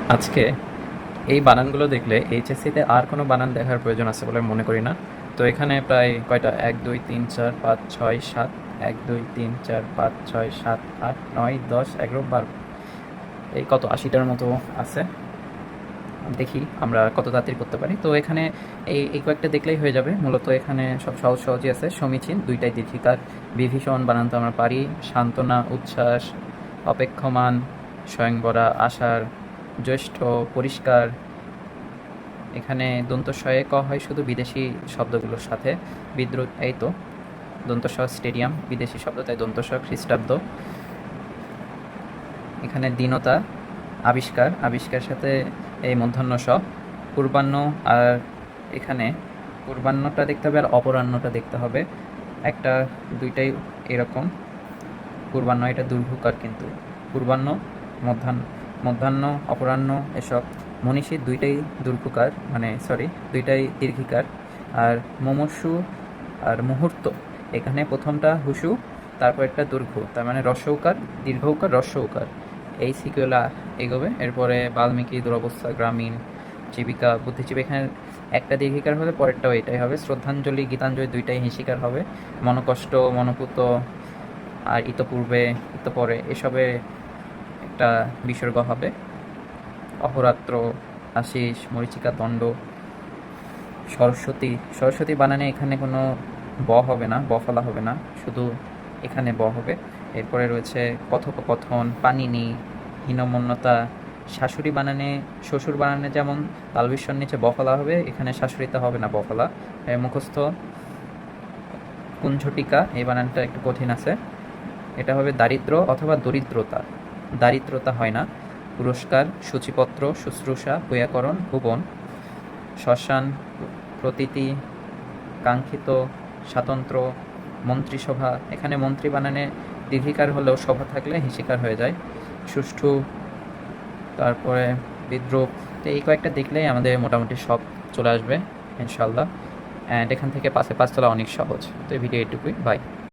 আজকে এই বানানগুলো দেখলে এইচএসসিতে আর কোনো বানান দেখার প্রয়োজন আছে বলে মনে করি না। তো এখানে প্রায় কয়টা 1 2 3 4 5 6 7, 1 2 3 4 5 6 7 8 9 10 11 12, এই কত 80টার মতো আছে। দেখি আমরা কত তাড়াতাড়ি করতে পারি। তো এখানে এই কয়েকটা দেখলেই হয়ে যাবে। মূলত এখানে সব সহজ সহজই আছে। সমীচীন দুইটাই দীর্ঘিকার, বিভীষণ বানান তো আমরা পারি, সান্ত্বনা, উচ্ছ্বাস, অপেক্ষমান, স্বয়ংবরা, আষাঢ়, জ্যৈষ্ঠ, পরিষ্কার। এখানে দন্ত শয়ে ক হয় শুধু বিদেশি শব্দগুলোর সাথে। বিদ্রুৎ, এই তো দন্ত স স্টেডিয়াম বিদেশি শব্দ, তাই দন্ত স খ্রিস্টাব্দ। এখানে দীনতা, আবিষ্কার, আবিষ্কার সাথে এই মূর্ধন্য স। পূর্বাহ্ন, আর এখানে পূর্বাহ্নটা দেখতে হবে আর অপরাহ্নটা দেখতে হবে। একটা দুইটাই এরকম। পূর্বাহ্ন এটা দুর্ভুকার, কিন্তু পূর্বাহ্ন, মধ্যাহ্ন, অপরাহ্ন এসব। মনীষী দুইটাই দুর্ভুকার, মানে সরি দুইটাই দীর্ঘিকার। আর মুমূর্ষু আর মুহূর্ত, এখানে প্রথমটা হুসু, তারপর একটা দীর্ঘ, তার মানে রস্যৌকার, দীর্ঘৌকার, রস্যৌকার। এই সিকুয়েলা এগোবে। এরপরে বাল্মীকি, দুরবস্থা, গ্রামীণ, জীবিকা, বুদ্ধিজীবী। এখানে একটা দীর্ঘিকার হলে পরেরটাও এটাই হবে। শ্রদ্ধাঞ্জলি, গীতাঞ্জলি দুইটাই হিসিকার হবে। মনকষ্ট, মনপুত, আর ইতপূর্বে, ইতপরে এসবে একটা বিসর্গ হবে। অহোরাত্র, আশিস, মরীচিকা, দণ্ড। সরস্বতী, সরস্বতী বানানে এখানে কোনো ব হবে না, ব ফলা হবে না, শুধু এখানে ব হবে। এরপরে রয়েছে কথোপকথন, পানিনি, হীনমন্যতা। শাশুড়ি বানানে, শ্বশুর বানানে যেমন তালবিশ্বর নিচে ব ফলা হবে, এখানে শাশুড়িতে হবে না ব ফলা। মুখস্থ, কুঞ্ঝটিকা, এই বানানটা একটু কঠিন আছে। এটা হবে দারিদ্র অথবা দরিদ্রতা, দারিদ্রতা হয় না। পুরস্কার, সূচিপত্র, শুশ্রূষা, বৈয়াকরণ, ভুবন। শ্মশান, প্রতীতি, কাঙ্ক্ষিত, স্বাতন্ত্র, মন্ত্রিসভা। এখানে মন্ত্রী বানানে দীর্ঘিকার হলেও সভা থাকলে হিসিকার হয়ে যায়। সুষ্ঠু, তারপরে বিদ্রুপ। তো এই কয়েকটা দেখলেই আমাদের মোটামুটি সব চলে আসবে ইনশাল্লাহ। অ্যান্ড এখান থেকে পাশে পাঁচ তোলা অনেক সহজ। তো এই ভিডিও এটুকুই, বাই।